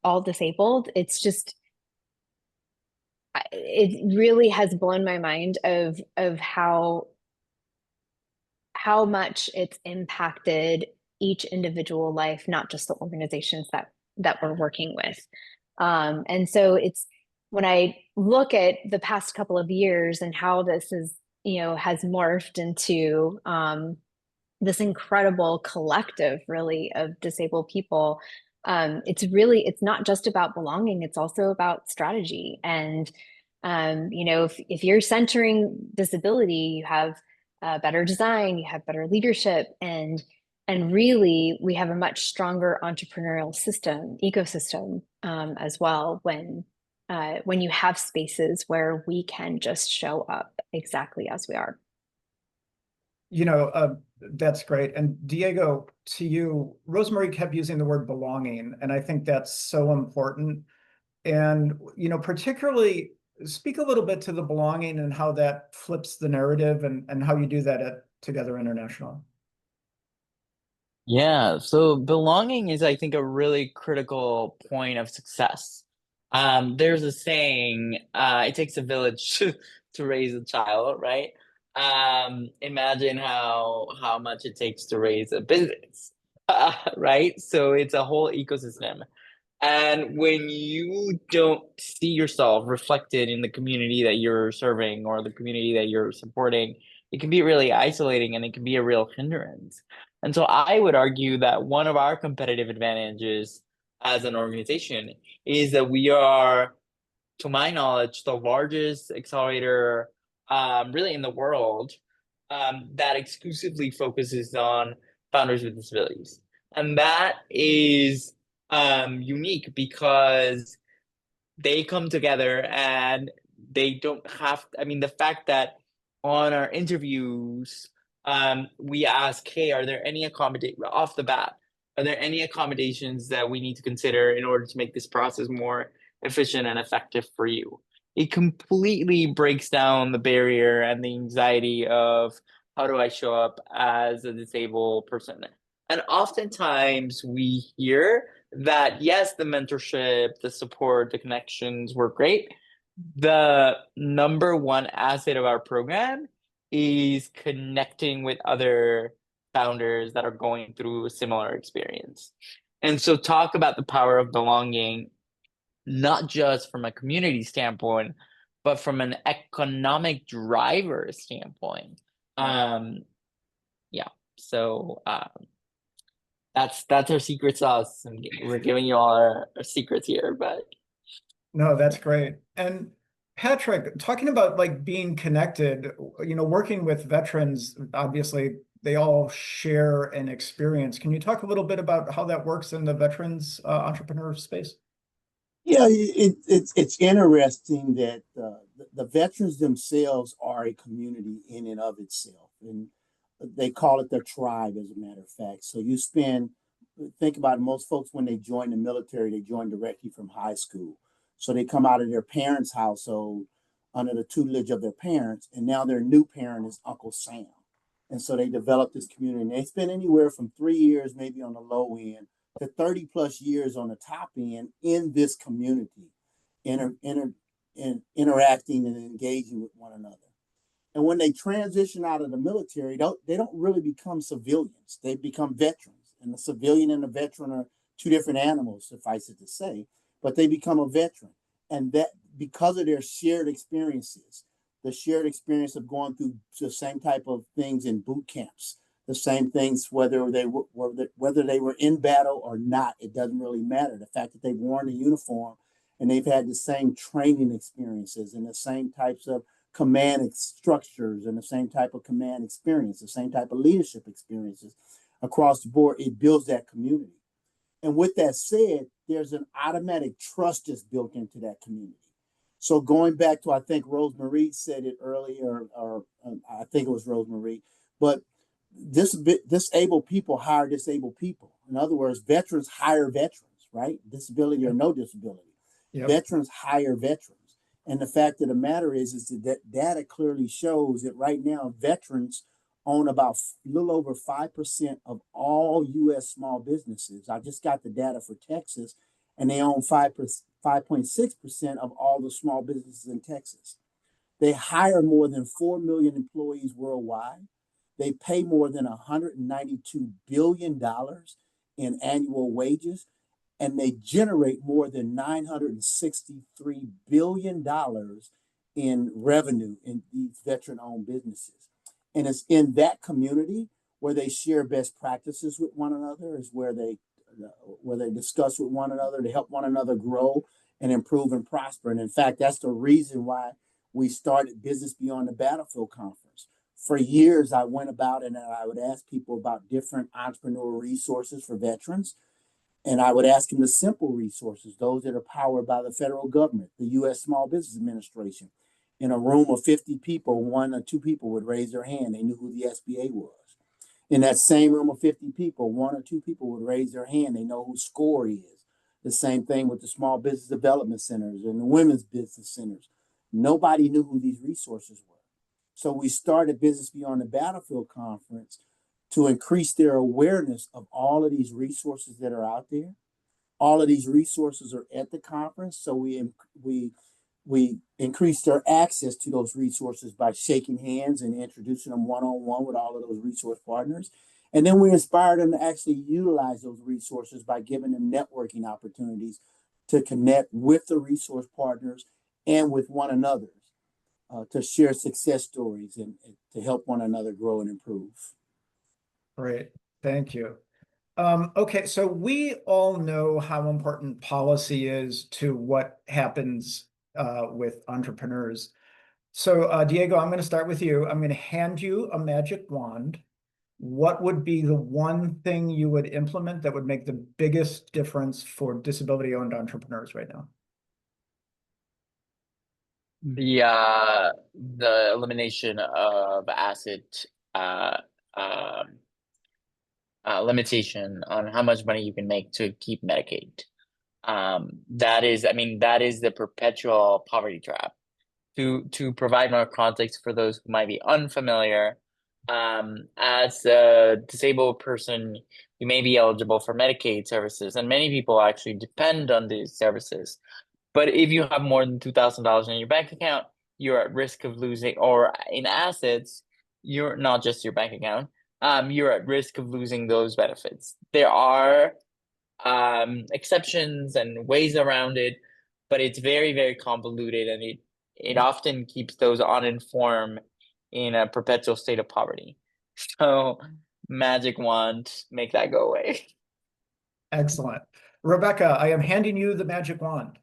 all disabled, it really has blown my mind of how much it's impacted each individual life, not just the organizations that we're working with. And so when I look at the past couple of years and how this is, has morphed into this incredible collective, really, of disabled people, it's not just about belonging, it's also about strategy. And, if you're centering disability, you have better design, you have better leadership, and really we have a much stronger entrepreneurial ecosystem as well when you have spaces where we can just show up exactly as we are. That's great. And Diego, to you, Rosemary kept using the word belonging, and I think that's so important. And, particularly speak a little bit to the belonging and how that flips the narrative and how you do that at Together International. Yeah, so belonging is, I think, a really critical point of success. There's a saying, it takes a village to raise a child, right? Imagine how much it takes to raise a business, right? So it's a whole ecosystem. And when you don't see yourself reflected in the community that you're serving or the community that you're supporting, it can be really isolating and it can be a real hindrance. And so I would argue that one of our competitive advantages as an organization is that we are, to my knowledge, the largest accelerator really in the world that exclusively focuses on founders with disabilities. And that is unique because they come together and they don't have, I mean, the fact that on our interviews, we ask, hey, are there any accommodate off the bat? Are there any accommodations that we need to consider in order to make this process more efficient and effective for you? It completely breaks down the barrier and the anxiety of how do I show up as a disabled person? And oftentimes we hear that, yes, the mentorship, the support, the connections were great. The number one asset of our program is connecting with other founders that are going through a similar experience. And so talk about the power of belonging, not just from a community standpoint, but from an economic driver standpoint. Yeah. So that's our secret sauce. And we're giving you all our secrets here, but No, that's great. And Patrick, talking about like being connected, working with veterans, obviously they all share an experience. Can you talk a little bit about how that works in the veterans entrepreneur space? Yeah, it's interesting that the veterans themselves are a community in and of itself, and they call it their tribe, as a matter of fact. So think about it, most folks when they join the military, they join directly from high school. So they come out of their parents' household under the tutelage of their parents, and now their new parent is Uncle Sam. And so they develop this community, and they spend anywhere from 3 years, maybe on the low end, to 30 plus years on the top end in this community, interacting and engaging with one another. And when they transition out of the military, they don't really become civilians. They become veterans. And the civilian and the veteran are two different animals, suffice it to say, but they become a veteran. And that because of their shared experiences, the shared experience of going through the same type of things in boot camps, the same things, whether they were in battle or not, it doesn't really matter. The fact that they've worn the uniform and they've had the same training experiences and the same types of command structures and the same type of command experience, the same type of leadership experiences across the board, it builds that community. And with that said, there's an automatic trust that's built into that community. So going back to, I think Rosemarie said it earlier, or I think it was Rosemarie, but disabled people hire disabled people. In other words, veterans hire veterans, right? Disability or no disability. Yep. Veterans hire veterans. And the fact of the matter is that data clearly shows that right now veterans own about a little over 5% of all U.S. small businesses. I just got the data for Texas, and they own 5.6% of all the small businesses in Texas. They hire more than 4 million employees worldwide. They pay more than $192 billion in annual wages, and they generate more than $963 billion in revenue in these veteran-owned businesses. And it's in that community where they share best practices with one another, is where they discuss with one another to help one another grow and improve and prosper. And in fact, that's the reason why we started Business Beyond the Battlefield Conference. For years, I went about and I would ask people about different entrepreneurial resources for veterans. And I would ask them the simple resources, those that are powered by the federal government, the U.S. Small Business Administration. In a room of 50 people, 1 or 2 people would raise their hand. They knew who the SBA was. In that same room of 50 people, 1 or 2 people would raise their hand. They know who SCORE is. The same thing with the small business development centers and the women's business centers. Nobody knew who these resources were. So we started Business Beyond the Battlefield Conference to increase their awareness of all of these resources that are out there, All of these resources are at the conference, so we increased their access to those resources by shaking hands and introducing them one-on-one with all of those resource partners. And then we inspired them to actually utilize those resources by giving them networking opportunities to connect with the resource partners and with one another, to share success stories and to help one another grow and improve. Great, thank you. Okay, so we all know how important policy is to what happens with entrepreneurs. So Diego, I'm going to start with you. I'm going to hand you a magic wand. What would be the one thing you would implement that would make the biggest difference for disability-owned entrepreneurs right now? The elimination of asset limitation on how much money you can make to keep Medicaid. That is the perpetual poverty trap. To provide more context for those who might be unfamiliar, as a disabled person, you may be eligible for Medicaid services, and many people actually depend on these services. But if you have more than $2,000 in your bank account, you're at risk of losing, or in assets, you're not just your bank account, you're at risk of losing those benefits. There are exceptions and ways around it, but it's very, very convoluted, and it often keeps those uninformed in a perpetual state of poverty. So magic wand, make that go away. Excellent. Rebecca, I am handing you the magic wand.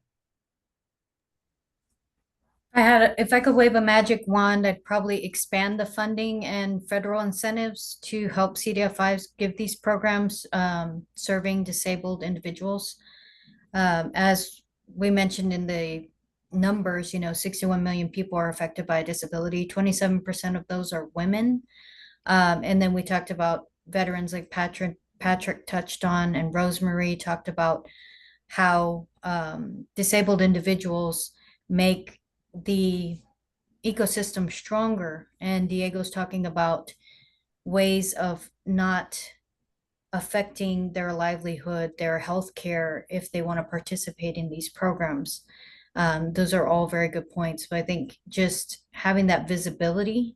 If I could wave a magic wand, I'd probably expand the funding and federal incentives to help CDFIs give these programs serving disabled individuals. As we mentioned in the numbers, 61 million people are affected by a disability. 27% of those are women. And then we talked about veterans like Patrick touched on, and Rosemary talked about how disabled individuals make the ecosystem stronger. And Diego's talking about ways of not affecting their livelihood, their health care, if they want to participate in these programs. Those are all very good points. But I think just having that visibility,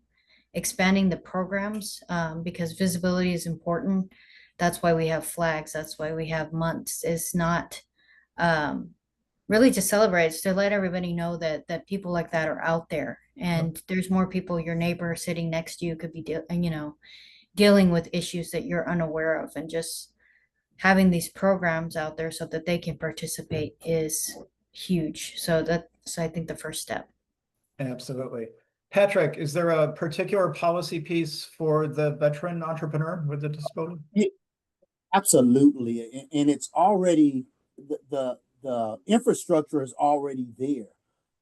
expanding the programs, because visibility is important. That's why we have flags. That's why we have months. It's not really to celebrate, it's to let everybody know that people like that are out there, and there's more people. Your neighbor sitting next to you could be dealing with issues that you're unaware of, and just having these programs out there so that they can participate is huge. So that's, I think, the first step. Absolutely. Patrick, is there a particular policy piece for the veteran entrepreneur with a disability? Yeah, absolutely. And it's already, the infrastructure is already there.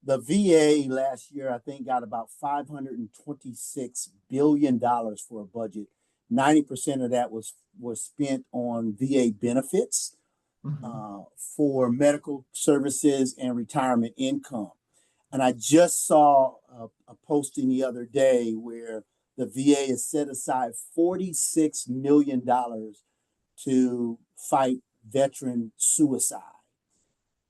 The VA last year, I think, got about $526 billion for a budget. 90% of that was spent on VA benefits, for medical services and retirement income. And I just saw a posting the other day where the VA has set aside $46 million to fight veteran suicide.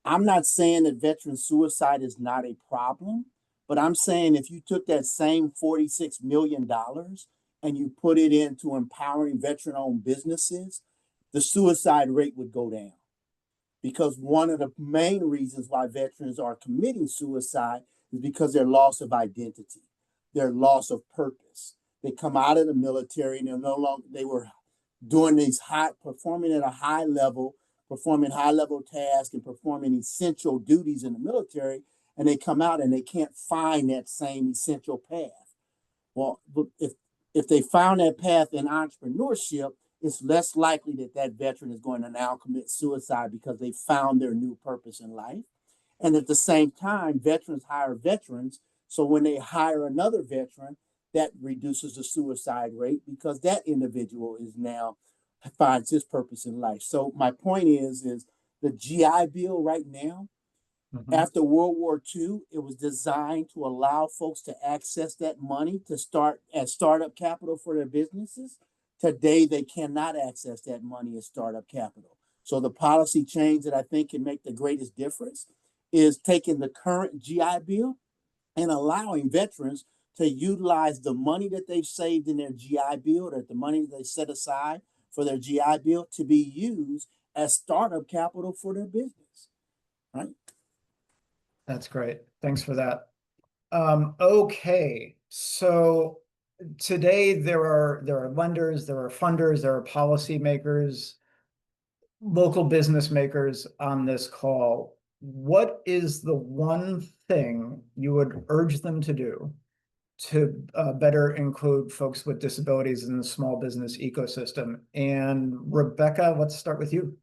I'm not saying that veteran suicide is not a problem, but I'm saying if you took that same $46 million and you put it into empowering veteran-owned businesses, the suicide rate would go down. Because one of the main reasons why veterans are committing suicide is because their loss of identity, their loss of purpose. They come out of the military and they're no longer, they were doing these performing at a high level, performing high-level tasks and performing essential duties in the military, and they come out and they can't find that same essential path. Well, if they found that path in entrepreneurship, it's less likely that that veteran is going to now commit suicide because they found their new purpose in life. And at the same time, veterans hire veterans. So when they hire another veteran, that reduces the suicide rate because that individual is now finds his purpose in life. So my point is the GI Bill right now, after World War II, it was designed to allow folks to access that money to start as startup capital for their businesses. Today, they cannot access that money as startup capital. So the policy change that I think can make the greatest difference is taking the current GI Bill and allowing veterans to utilize the money that they've saved in their GI Bill, or the money that they set aside for their GI Bill, to be used as startup capital for their business, right? That's great. Thanks for that. Okay, so today there are lenders, there are funders, there are policymakers, local business makers on this call. What is the one thing you would urge them to do to better include folks with disabilities in the small business ecosystem? And Rebecca, let's start with you.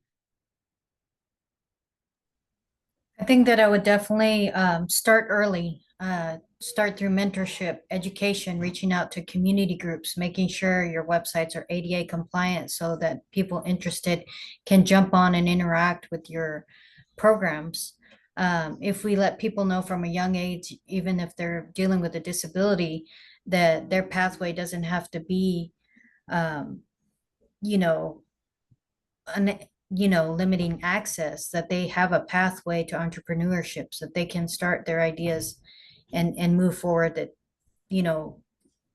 I think that I would definitely start early, start through mentorship, education, reaching out to community groups, making sure your websites are ADA compliant so that people interested can jump on and interact with your programs. If we let people know from a young age, even if they're dealing with a disability, that their pathway doesn't have to be, um, you know, an limiting access, that they have a pathway to entrepreneurship, so that they can start their ideas and move forward. That, you know,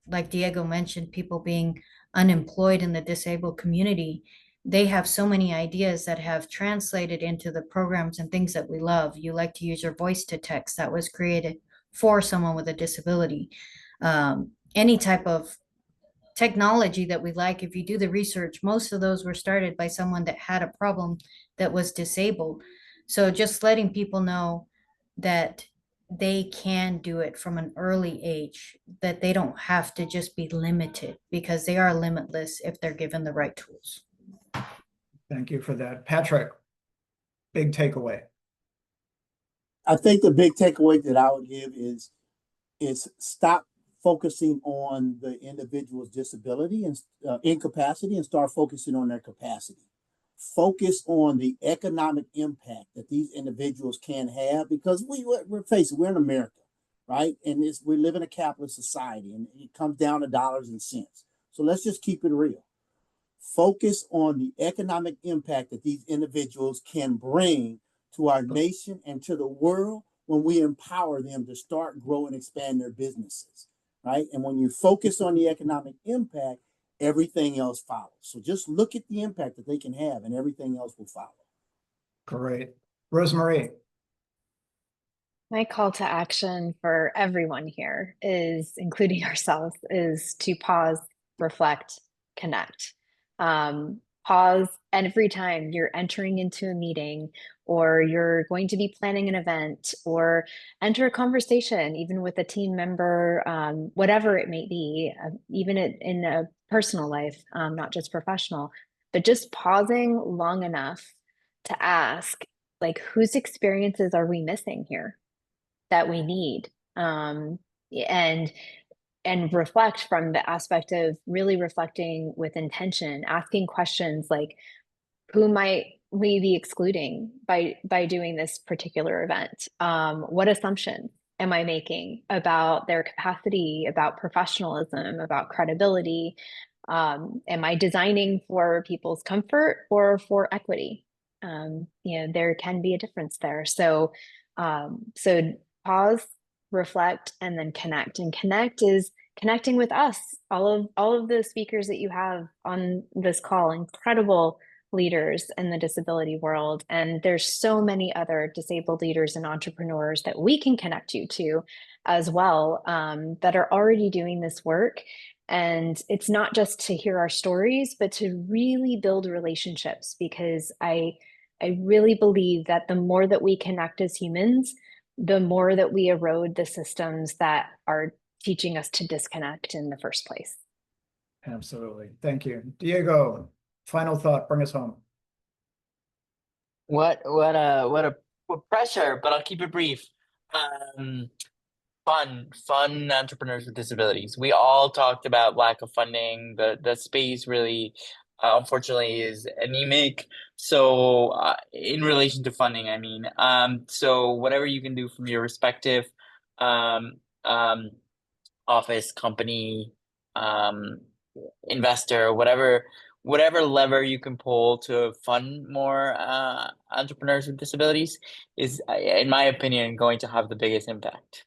like Diego mentioned, people being unemployed in the disabled community, they have so many ideas that have translated into the programs and things that we love. You like to use your voice to text, that was created for someone with a disability. Any type of technology that we like, if you do the research, most of those were started by someone that had a problem that was disabled. So just letting people know that they can do it from an early age, that they don't have to just be limited, because they are limitless if they're given the right tools. Thank you for that. Patrick, big takeaway. I think the big takeaway that I would give is stop focusing on the individual's disability and incapacity, and start focusing on their capacity. Focus on the economic impact that these individuals can have, because we're facing, we're in America, right? And we live in a capitalist society, and it comes down to dollars and cents. So let's just keep it real. Focus on the economic impact that these individuals can bring to our nation and to the world when we empower them to start, grow, and expand their businesses, right? And when you focus on the economic impact, everything else follows. So just look at the impact that they can have, and everything else will follow. Great. Rosemarie. My call to action for everyone here is, including ourselves, is to pause, reflect, connect. Pause every time you're entering into a meeting, or you're going to be planning an event, or enter a conversation, even with a team member, whatever it may be, even in a personal life, not just professional, but just pausing long enough to ask, like, whose experiences are we missing here that we need? And reflect from the aspect of really reflecting with intention, asking questions like, who might we be excluding by doing this particular event? What assumptions am I making about their capacity, about professionalism, about credibility? Am I designing for people's comfort or for equity? There can be a difference there. So pause, reflect, and then connect. And connect is connecting with us, all of the speakers that you have on this call, incredible leaders in the disability world. And there's so many other disabled leaders and entrepreneurs that we can connect you to as well, that are already doing this work. And it's not just to hear our stories, but to really build relationships, because I really believe that the more that we connect as humans, the more that we erode the systems that are teaching us to disconnect in the first place. Absolutely. Thank you. Diego, final thought, bring us home. What a pressure, but I'll keep it brief. Fun entrepreneurs with disabilities. We all talked about lack of funding. The space really, unfortunately, is anemic. So in relation to funding, I mean, so whatever you can do from your respective office, company, investor, whatever whatever lever you can pull to fund more entrepreneurs with disabilities is, in my opinion, going to have the biggest impact.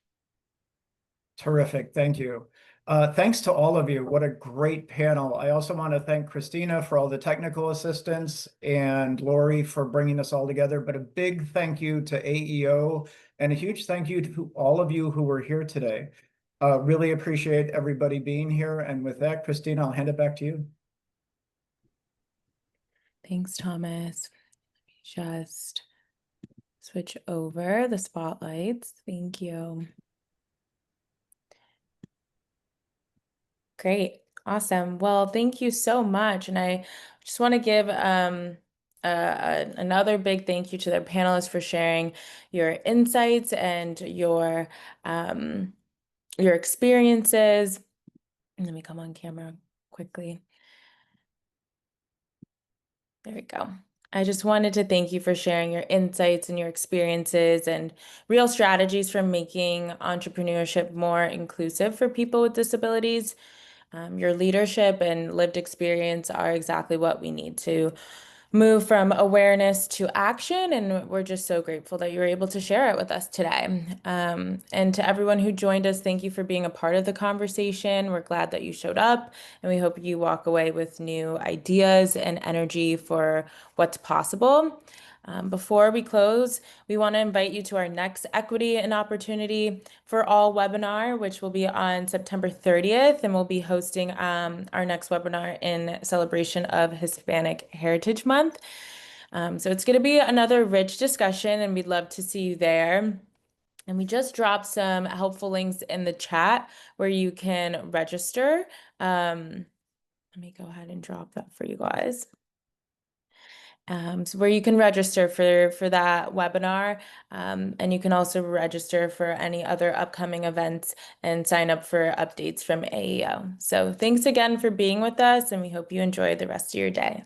Terrific. Thank you. Thanks to all of you. What a great panel. I also want to thank Christina for all the technical assistance and Lori for bringing us all together. But a big thank you to AEO and a huge thank you to all of you who were here today. Really appreciate everybody being here. And with that, Christina, I'll hand it back to you. Thanks, Thomas. Let me just switch over the spotlights. Thank you. Great. Awesome. Well, thank you so much. And I just want to give another big thank you to the panelists for sharing your insights and your experiences. Let me come on camera quickly. There we go. I just wanted to thank you for sharing your insights and your experiences and real strategies for making entrepreneurship more inclusive for people with disabilities. Your leadership and lived experience are exactly what we need to move from awareness to action, and we're just so grateful that you were able to share it with us today. And to everyone who joined us, thank you for being a part of the conversation. We're glad that you showed up, and we hope you walk away with new ideas and energy for what's possible. Before we close, we want to invite you to our next Equity and Opportunity for All webinar, which will be on September 30th, and we'll be hosting our next webinar in celebration of Hispanic Heritage Month. So it's going to be another rich discussion, and we'd love to see you there. And we just dropped some helpful links in the chat where you can register. Let me go ahead and drop that for you guys. So where you can register for that webinar, and you can also register for any other upcoming events and sign up for updates from AEO. So thanks again for being with us, and we hope you enjoy the rest of your day.